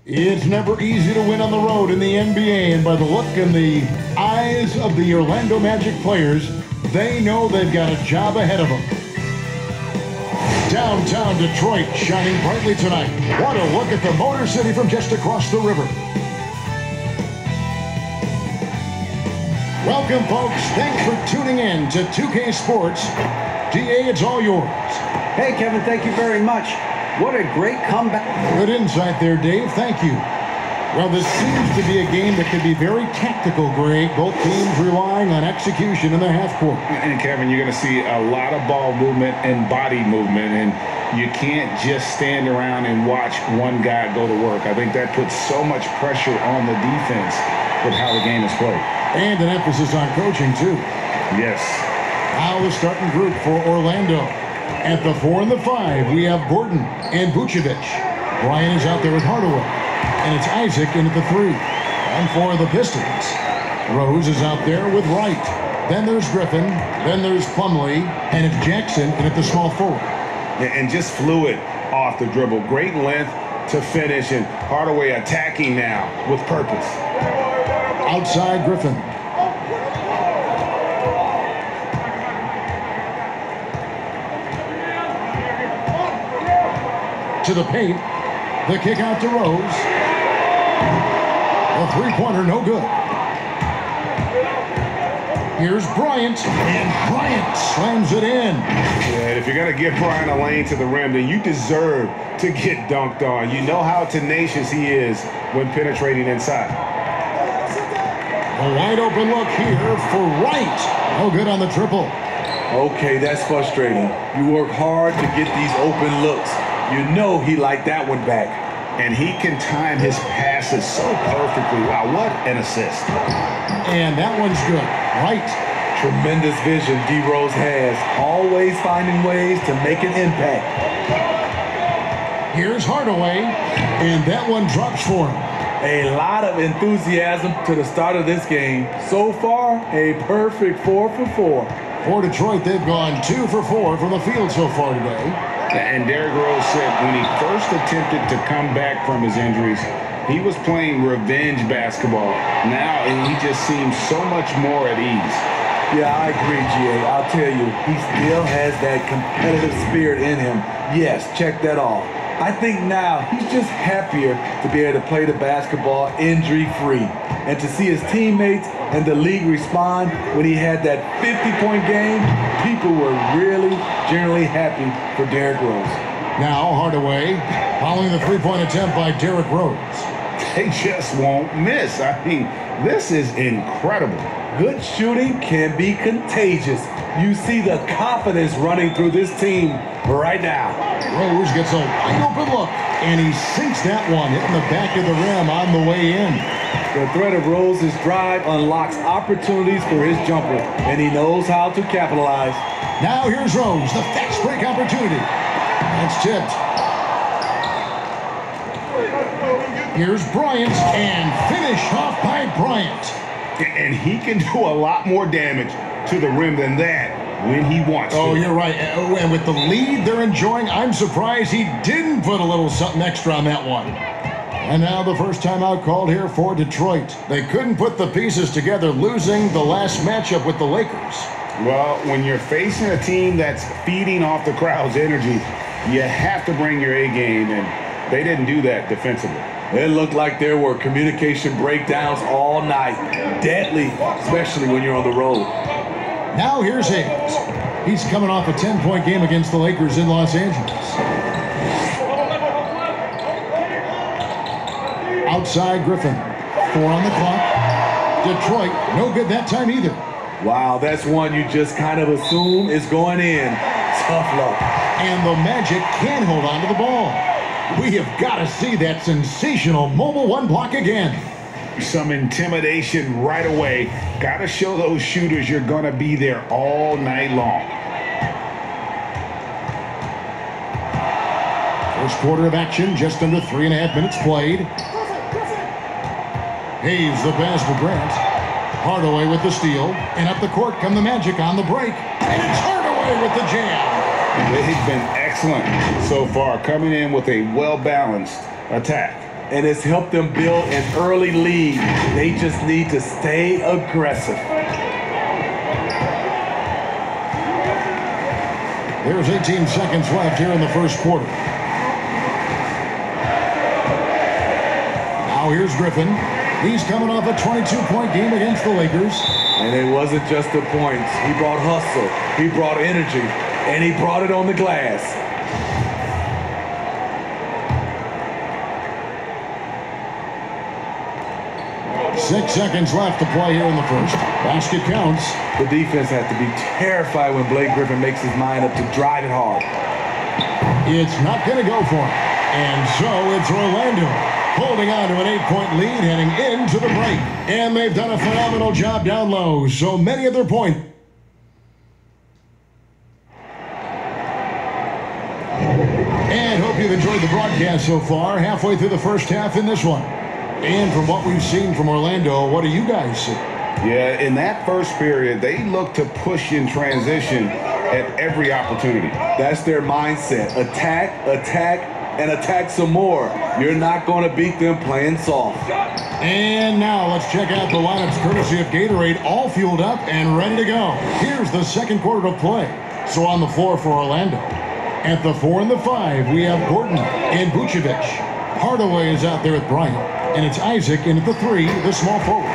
It's never easy to win on the road in the NBA, and by the look in the eyes of the Orlando Magic players, they know they've got a job ahead of them. Downtown Detroit shining brightly tonight. What a look at the Motor City from just across the river. Welcome, folks. Thanks for tuning in to 2K Sports. DA, it's all yours. Hey, Kevin, thank you very much. What a great comeback. Good insight there, Dave. Thank you. Well, this seems to be a game that could be very tactical, Greg. Both teams relying on execution in the half court. And, Kevin, you're going to see a lot of ball movement and body movement, and you can't just stand around and watch one guy go to work. I think that puts so much pressure on the defense with how the game is played. And an emphasis on coaching, too. Yes. Now the starting group for Orlando. At the 4 and the 5, we have Gordon and Vucevic. Bryant is out there with Hardaway. And it's Isaac in at the 3. And for the Pistons, Rose is out there with Wright. Then there's Griffin. Then there's Plumlee. And it's Jackson in at the small forward. And just fluid off the dribble. Great length to finish. And Hardaway attacking now with purpose. Outside Griffin. To the paint. The kick out to Rose. A three-pointer, no good. Here's Bryant, and Bryant slams it in. Yeah, and if you're going to give Bryant a lane to the rim, then you deserve to get dunked on. You know how tenacious he is when penetrating inside. A wide open look here for Wright. No good on the triple. Okay, that's frustrating. You work hard to get these open looks. You know he liked that one back. And he can time his passes so perfectly. Wow, what an assist. And that one's good. Right. Tremendous vision D-Rose has. Always finding ways to make an impact. Here's Hardaway. And that one drops for him. A lot of enthusiasm to the start of this game. So far, a perfect 4 for 4. For Detroit, they've gone 2 for 4 from the field so far today. And Derrick Rose said when he first attempted to come back from his injuries, he was playing revenge basketball. Now he just seems so much more at ease. Yeah, I agree, G.A. I'll tell you, he still has that competitive spirit in him. Yes, check that off. I think now he's just happier to be able to play the basketball injury-free and to see his teammates and the league respond when he had that 50-point game. People were really generally happy for Derrick Rose. Now Hardaway following the three-point attempt by Derrick Rose. They just won't miss. I mean, this is incredible. Good shooting can be contagious. You see the confidence running through this team right now. Rose gets a wide open look, and he sinks that one, hitting the back of the rim on the way in. The threat of Rose's drive unlocks opportunities for his jumper, and he knows how to capitalize. Now here's Rose, the fast break opportunity. That's tipped. Here's Bryant, and finished off by Bryant. And he can do a lot more damage to the rim than that when he wants to. Oh, you're right. And with the lead they're enjoying, I'm surprised he didn't put a little something extra on that one. And now the first timeout called here for Detroit. They couldn't put the pieces together, losing the last matchup with the Lakers. Well, when you're facing a team that's feeding off the crowd's energy, you have to bring your A game, and they didn't do that defensively. It looked like there were communication breakdowns all night. Deadly, especially when you're on the road. Now here's Hayes. He's coming off a 10-point game against the Lakers in Los Angeles. Outside Griffin. 4 on the clock. Detroit, no good that time either. Wow, that's one you just kind of assume is going in. Tough luck. And the Magic can hold on to the ball. We have got to see that sensational mobile one block again. Some intimidation right away. Got to show those shooters you're going to be there all night long. First quarter of action, just under 3.5 minutes played. Hayes the pass to Grant. Hardaway with the steal. And up the court come the Magic on the break. And it's Hardaway with the jam. They've been excellent so far, coming in with a well-balanced attack. and it's helped them build an early lead. They just need to stay aggressive. There's 18 seconds left here in the first quarter. Now here's Griffin. He's coming off a 22-point game against the Lakers. And it wasn't just the points. He brought hustle, he brought energy, and he brought it on the glass. Six seconds left to play here in the first. Basket counts. The defense has to be terrified when Blake Griffin makes his mind up to drive it hard. It's not going to go for him. And so it's Orlando holding on to an 8-point lead heading into the break. And they've done a phenomenal job down low. So many of their points. And hope you've enjoyed the broadcast so far. Halfway through the first half in this one. And from what we've seen from Orlando, what do you guys see? Yeah, in that first period, they look to push in transition at every opportunity. That's their mindset. Attack, attack, and attack some more. You're not going to beat them playing soft. And now let's check out the lineups courtesy of Gatorade, all fueled up and ready to go. Here's the second quarter of play. So on the floor for Orlando. At the 4 and the 5, we have Gordon and Vucevic. Hardaway is out there with Bryant. And it's Isaac in at the 3, the small forward.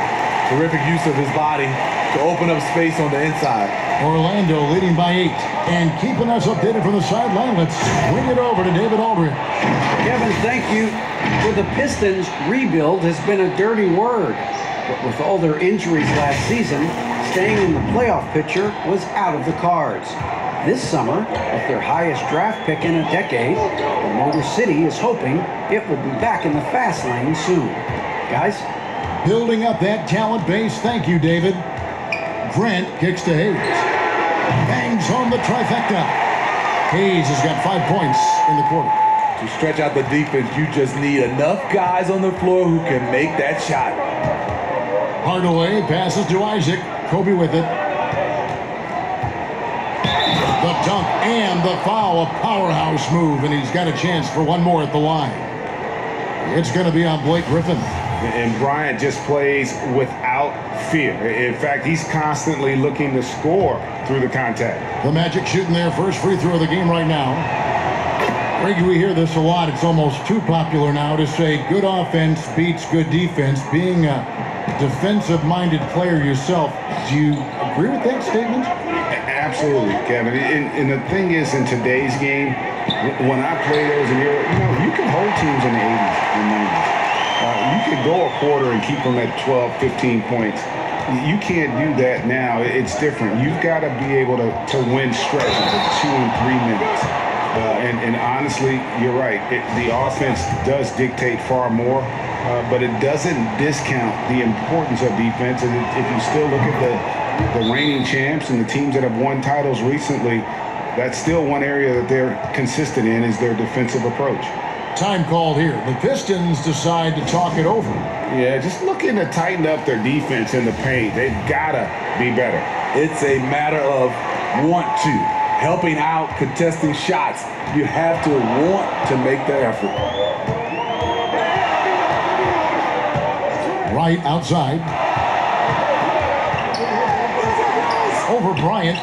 Terrific use of his body to open up space on the inside. Orlando leading by 8. And keeping us updated from the sideline, let's swing it over to David Aldridge. Kevin, thank you. For the Pistons, rebuild has been a dirty word. But with all their injuries last season, staying in the playoff picture was out of the cards. This summer, with their highest draft pick in a decade, the Motor City is hoping it will be back in the fast lane soon. Guys? Building up that talent base. Thank you, David. Grant kicks to Hayes. Bangs home the trifecta. Hayes has got 5 points in the quarter. To stretch out the defense, you just need enough guys on the floor who can make that shot. Hardaway passes to Isaac. Kobe with it. The dunk and the foul, a powerhouse move, and he's got a chance for one more at the line. It's going to be on Blake Griffin. And Bryant just plays without fear. In fact, he's constantly looking to score through the contact. The Magic shooting their first free throw of the game right now. Greg, we hear this a lot. It's almost too popular now to say good offense beats good defense. Being a defensive-minded player yourself, do you agree with that statement? Absolutely, Kevin. And the thing is, in today's game, when I play those in Europe, you can hold teams in the 80s and 90s. You could go a quarter and keep them at 12, 15 points. You can't do that now. It's different. You've got to be able to win stretches of 2 and 3 minutes. And honestly, you're right. The offense does dictate far more, but it doesn't discount the importance of defense. And if you still look at the reigning champs and the teams that have won titles recently, that's still one area that they're consistent in is their defensive approach. Time called here. The Pistons decide to talk it over. Yeah, just looking to tighten up their defense in the paint. They've got to be better. It's a matter of want to. Helping out, contesting shots. You have to want to make the effort. Right outside. Over Bryant.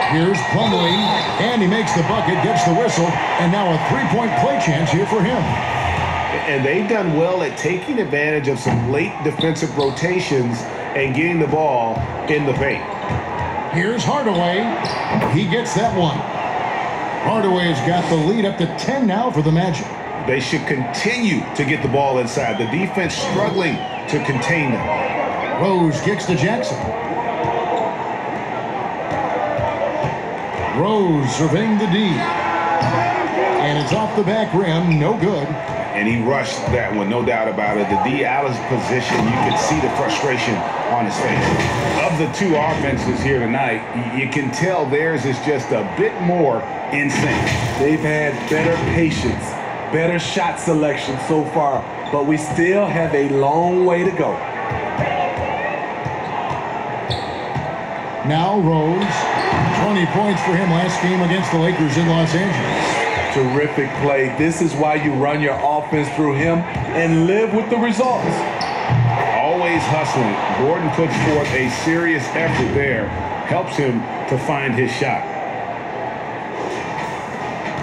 Here's Plumlee, and he makes the bucket, gets the whistle, and now a 3-point play chance here for him. And they've done well at taking advantage of some late defensive rotations and getting the ball in the paint. Here's Hardaway. He gets that one. Hardaway's got the lead up to 10 now for the Magic. They should continue to get the ball inside. The defense struggling to contain them. Rose kicks to Jackson. Rose surveying the D. And it's off the back rim, no good. And he rushed that one, no doubt about it. The D out of position, you could see the frustration on his face. Of the two offenses here tonight, you can tell theirs is just a bit more in sync. They've had better patience, better shot selection so far, but we still have a long way to go. Now Rose, 20 points for him last game against the Lakers in Los Angeles. Terrific play. This is why you run your offense through him and live with the results. Always hustling. Gordon puts forth a serious effort there. Helps him to find his shot.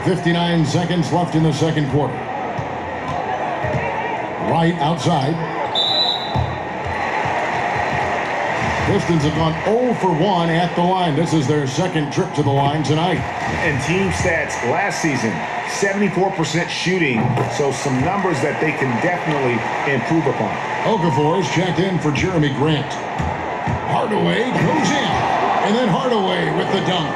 59 seconds left in the second quarter. Right outside. Pistons have gone 0 for 1 at the line. This is their second trip to the line tonight. And team stats last season, 74% shooting, so some numbers that they can definitely improve upon. Okafor is checked in for Jeremy Grant. Hardaway goes in, and then Hardaway with the dunk.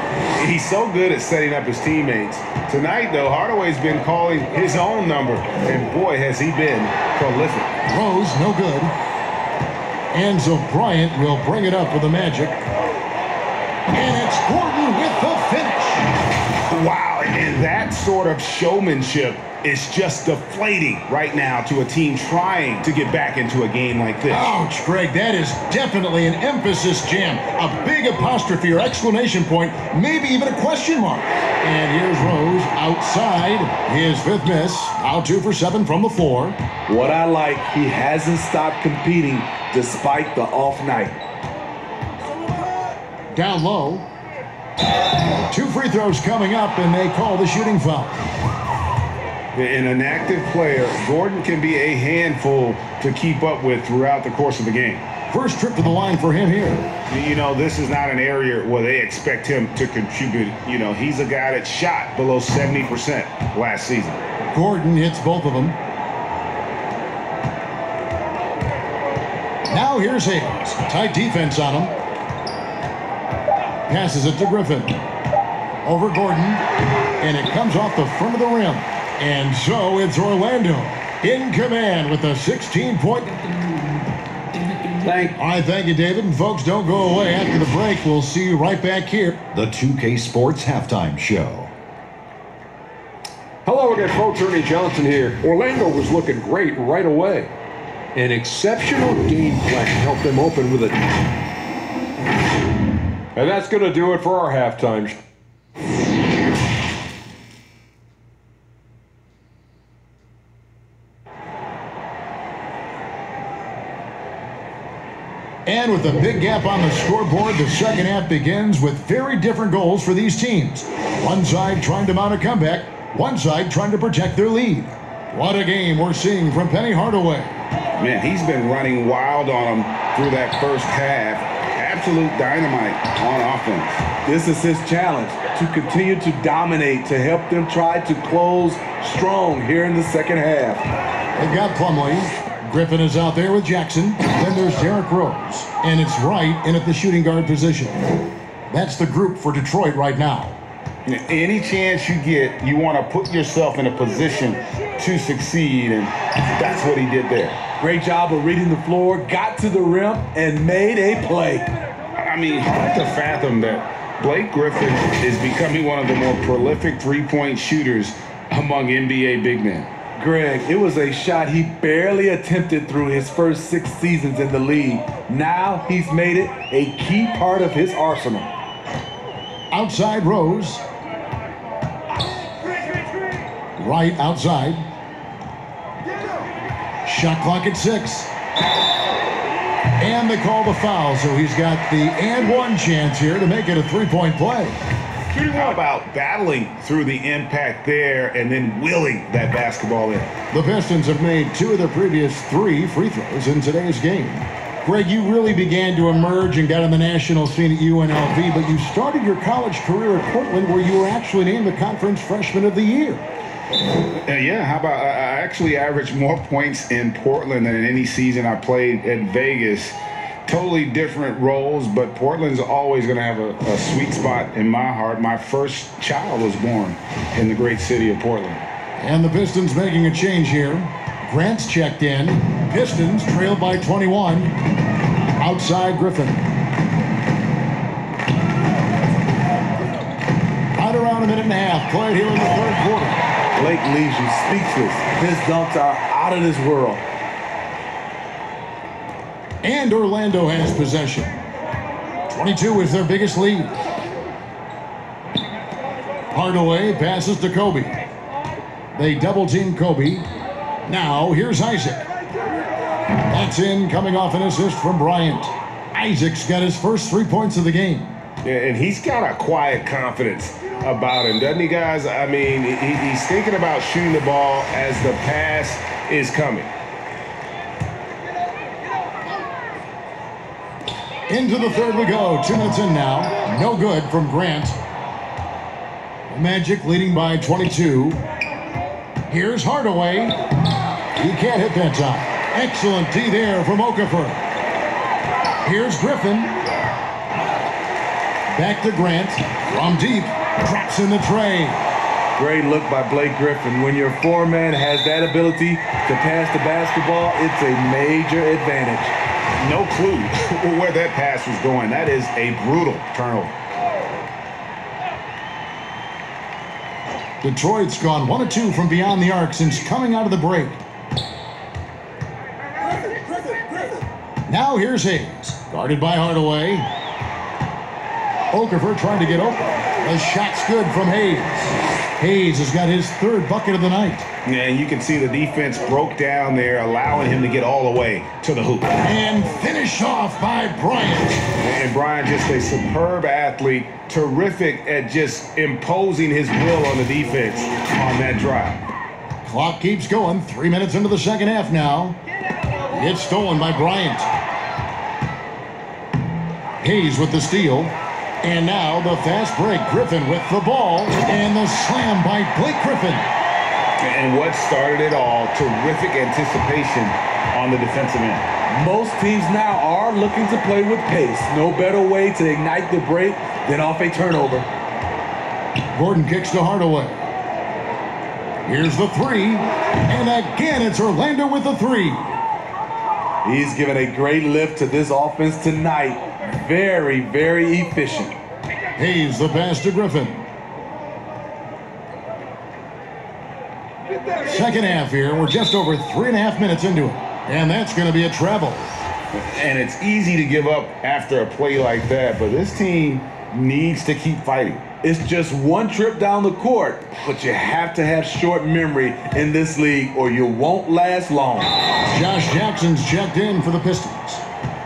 He's so good at setting up his teammates. Tonight, though, Hardaway's been calling his own number, and boy, has he been prolific. Rose, no good. And so Bryant will bring it up for the Magic. And it's Gordon with the finish. Wow, and that sort of showmanship is just deflating right now to a team trying to get back into a game like this. Ouch, Greg, that is definitely an emphasis jam. A big apostrophe or exclamation point, maybe even a question mark. And here's Rose outside, his fifth miss. Out 2 for 7 from the floor. What I like, he hasn't stopped competing despite the off night. Down low. 2 free throws coming up, and they call the shooting foul. In an active player, Gordon can be a handful to keep up with throughout the course of the game. First trip to the line for him here. You know, this is not an area where they expect him to contribute. You know, he's a guy that shot below 70% last season. Gordon hits both of them. Now here's Hayes. Tight defense on him. Passes it to Griffin. Over Gordon. And it comes off the front of the rim. And so it's Orlando in command with a 16-point. All right, thank you, David. And folks, don't go away. After the break, we'll see you right back here. The 2K Sports Halftime Show. Hello again, folks. Ernie Johnson here. Orlando was looking great right away. An exceptional game plan helped them open with a... And that's going to do it for our halftime show. And with a big gap on the scoreboard, the second half begins with very different goals for these teams. One side trying to mount a comeback, one side trying to protect their lead. What a game we're seeing from Penny Hardaway. Man, he's been running wild on them through that first half. Absolute dynamite on offense. This is his challenge, to continue to dominate, to help them try to close strong here in the second half. They've got Plumlee. Griffin is out there with Jackson. Then there's Derrick Rose. And it's Wright in at the shooting guard position. That's the group for Detroit right now. Any chance you get, you want to put yourself in a position to succeed, and that's what he did there. Great job of reading the floor, got to the rim, and made a play. I mean, hard to fathom that Blake Griffin is becoming one of the more prolific three-point shooters among NBA big men. Greg, it was a shot he barely attempted through his first 6 seasons in the league. Now he's made it a key part of his arsenal. Outside Rose. Right outside. Shot clock at 6. And they call the foul, so he's got the and one chance here to make it a 3-point play. How about battling through the impact there and then willing that basketball in? The Pistons have made 2 of their previous 3 free throws in today's game. Greg, you really began to emerge and got on the national scene at UNLV, but you started your college career at Portland where you were actually named the Conference Freshman of the Year. Yeah, how about I actually averaged more points in Portland than in any season I played at Vegas. Totally different roles, but Portland's always going to have a sweet spot in my heart. My first child was born in the great city of Portland. And the Pistons making a change here. Grant's checked in. Pistons trailed by 21. Outside Griffin. Right around a minute and a half played here in the third quarter. Blake leaves you speechless. His dunks are out of this world. And Orlando has possession. 22 is their biggest lead. Hardaway passes to Kobe. They double-team Kobe. Now, here's Isaac. That's in, coming off an assist from Bryant. Isaac's got his first 3 points of the game. Yeah, and he's got a quiet confidence about him, doesn't he, guys? I mean, he's thinking about shooting the ball as the pass is coming. Into the third we go. 2 minutes in now. No good from Grant. Magic leading by 22. Here's Hardaway. He can't hit that time. Excellent D there from Okafor. Here's Griffin. Back to Grant. From deep. Drops in the tray. Great look by Blake Griffin. When your foreman has that ability to pass the basketball, it's a major advantage. No clue where that pass was going. That is a brutal turnover. Detroit's gone 1 of 2 from beyond the arc since coming out of the break. Now here's Hayes, guarded by Hardaway. Okafor trying to get open. The shot's good from Hayes. Hayes has got his 3rd bucket of the night. Yeah, and you can see the defense broke down there, allowing him to get all the way to the hoop. And finished off by Bryant. And Bryant, just a superb athlete, terrific at just imposing his will on the defense on that drive. Clock keeps going. 3 minutes into the second half now. It's stolen by Bryant. Hayes with the steal. And now the fast break. Griffin with the ball. And the slam by Blake Griffin. And what started it all, terrific anticipation on the defensive end. Most teams now are looking to play with pace. No better way to ignite the break than off a turnover. Gordon kicks to Hardaway. Here's the 3. And again, it's Orlando with the 3. He's given a great lift to this offense tonight. Very, very efficient. Hayes the pass to Griffin. Second half here. We're just over 3.5 minutes into it. And that's going to be a travel. And it's easy to give up after a play like that, but this team needs to keep fighting. It's just one trip down the court, but you have to have short memory in this league or you won't last long. Josh Jackson's checked in for the Pistons.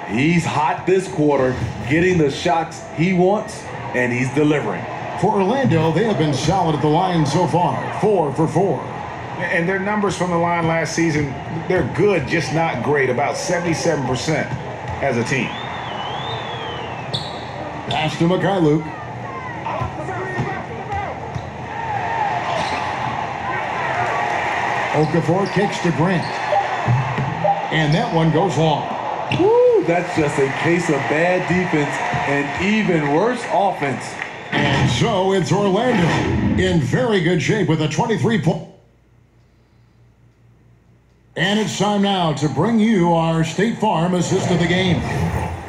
He's hot this quarter, getting the shots he wants, and he's delivering. For Orlando, they have been solid at the line so far, 4 for 4. And their numbers from the line last season, they're good, just not great, about 77% as a team. Pass to Mikhailuk. Okafor kicks to Grant. And that one goes long. Woo, that's just a case of bad defense and even worse offense. And so it's Orlando in very good shape with a 23-point. And it's time now to bring you our State Farm assist of the game.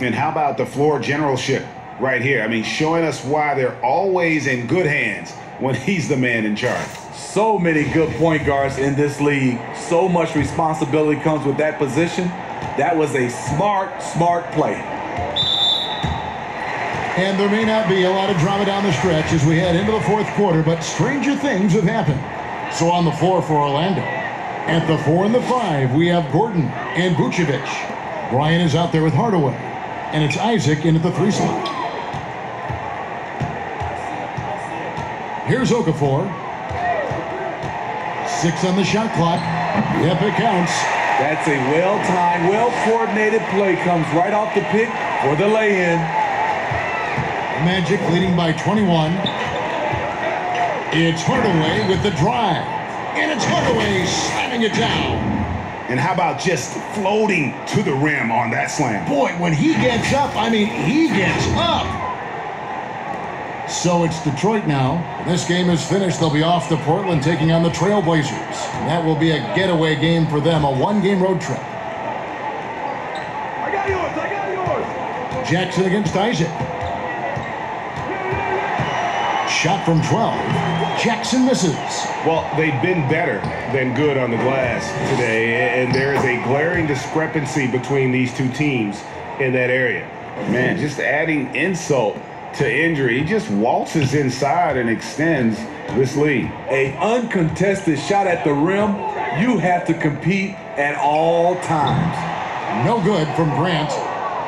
And how about the floor generalship right here? I mean, showing us why they're always in good hands when he's the man in charge. So many good point guards in this league. So much responsibility comes with that position. That was a smart play. And there may not be a lot of drama down the stretch as we head into the 4th quarter, but stranger things have happened. So on the floor for Orlando, at the 4 and the 5, we have Gordon and Vucevic. Bryant is out there with Hardaway, and it's Isaac in at the 3 slot. Here's Okafor. 6 on the shot clock. Yep, it counts. That's a well-timed, well-coordinated play. Comes right off the pick for the lay-in. Magic leading by 21. It's Hardaway with the drive. And it's Hardaway slamming it down. And how about just floating to the rim on that slam? Boy, when he gets up, I mean, he gets up. So it's Detroit now. When this game is finished, they'll be off to Portland taking on the Trailblazers. And that will be a getaway game for them, a 1-game road trip. I got yours. Jackson against Isaac. Shot from 12. Jackson misses. Well, they've been better than good on the glass today, and there is a glaring discrepancy between these two teams in that area. Man, just adding insult to injury. He just waltzes inside and extends, This lead. An uncontested shot at the rim, you have to compete at all times. No good from Grant.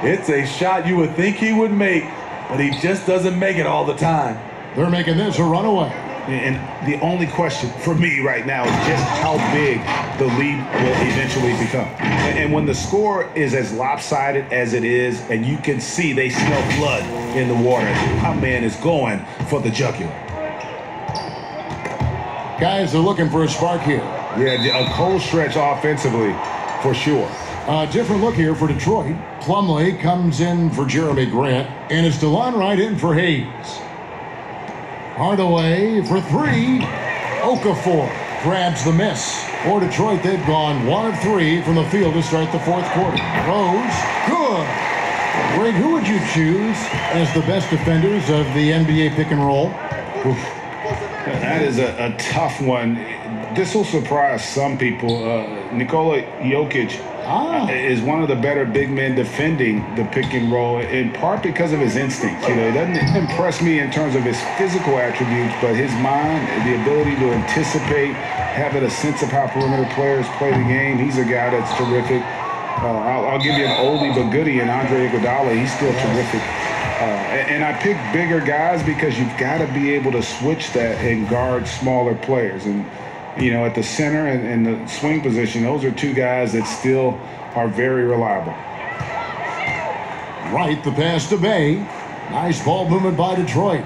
It's a shot you would think he would make, but he just doesn't make it all the time. They're making this a runaway. And the only question for me right now is just how big the lead will eventually become. And when the score is as lopsided as it is, and you can see they smell blood in the water, my man is going for the jugular. Guys are looking for a spark here. Yeah, a cold stretch offensively for sure. A different look here for Detroit. Plumlee comes in for Jeremy Grant, and it's DeLon Wright in for Hayes. Hardaway for three. Okafor grabs the miss. For Detroit, they've gone 1 of 3 from the field to start the fourth quarter. Rose, good. Greg, who would you choose as the best defenders of the NBA pick and roll? Oof. That is a tough one. This will surprise some people. Nikola Jokic is one of the better big men defending the pick and roll, in part because of his instincts. You know, he doesn't impress me in terms of his physical attributes, but his mind, the ability to anticipate, having a sense of how perimeter players play the game. He's a guy that's terrific. I'll give you an oldie but goodie in Andre Iguodala. He's still terrific. And I pick bigger guys because you've got to be able to switch that and guard smaller players. And, you know, at the center and the swing position, those are two guys that still are very reliable. Right, the pass to Bay. Nice ball movement by Detroit.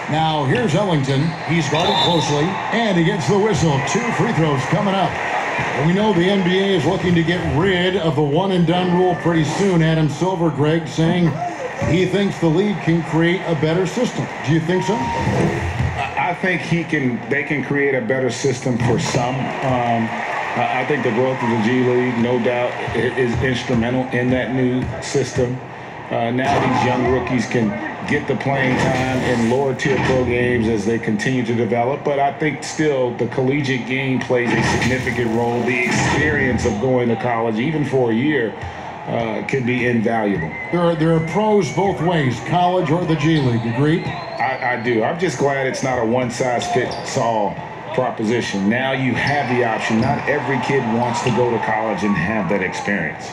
Now here's Ellington. He's guarded closely, and he gets the whistle. 2 free throws coming up. And we know the NBA is looking to get rid of the one-and-done rule pretty soon. Adam Silver, Greg, saying he thinks the league can create a better system. Do you think so? I think they can create a better system for some. I think the growth of the G League, no doubt, is instrumental in that new system. Now these young rookies can get the playing time in lower tier pro games as they continue to develop. But I think still the collegiate game plays a significant role. The experience of going to college, even for a year, can be invaluable. There are pros both ways, college or the G League. Agreed? I do. I'm just glad it's not a one-size-fits-all proposition. Now you have the option. Not every kid wants to go to college and have that experience.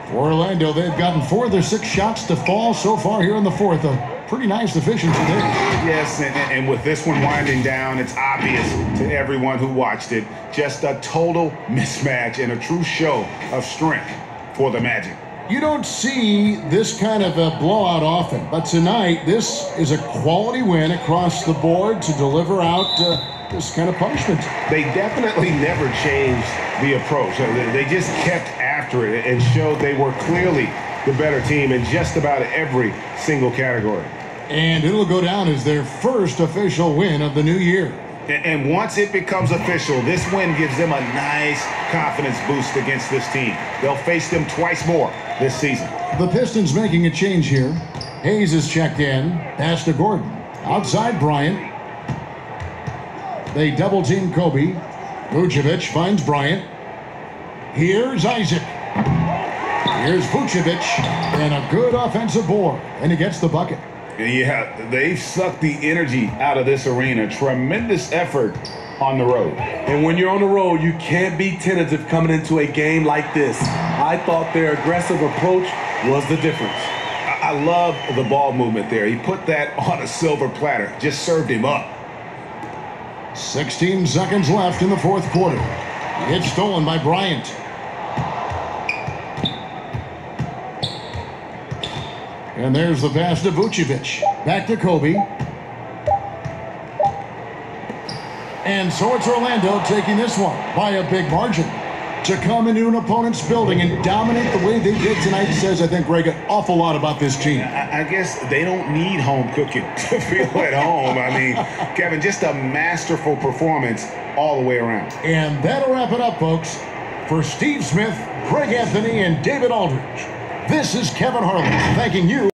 For Orlando, they've gotten 4 of their 6 shots to fall so far here in the fourth. A pretty nice efficiency there. Yes, and with this one winding down, it's obvious to everyone who watched it. Just a total mismatch and a true show of strength for the Magic. You don't see this kind of a blowout often, but tonight this is a quality win across the board to deliver out this kind of punishment. They definitely never changed the approach. They just kept after it and showed they were clearly the better team in just about every single category. And it'll go down as their first official win of the new year. And once it becomes official, this win gives them a nice confidence boost against this team. They'll face them twice more this season. The Pistons making a change here. Hayes is checked in. Pass to Gordon. Outside Bryant. They double team Kobe. Vucevic finds Bryant. Here's Isaac. Here's Vucevic. And a good offensive board. And he gets the bucket. Yeah, they've sucked the energy out of this arena. Tremendous effort on the road. And when you're on the road, you can't be tentative coming into a game like this. I thought their aggressive approach was the difference. I love the ball movement there. He put that on a silver platter. Just served him up. 16 seconds left in the fourth quarter. It's stolen by Bryant. And there's the pass to Vucevic. Back to Kobe. And so it's Orlando taking this one by a big margin. To come into an opponent's building and dominate the way they did tonight says, I think, Greg, an awful lot about this team. I guess they don't need home cooking to feel at home. I mean, Kevin, just a masterful performance all the way around. And that'll wrap it up, folks. For Steve Smith, Craig Anthony, and David Aldridge, this is Kevin Harlan thanking you.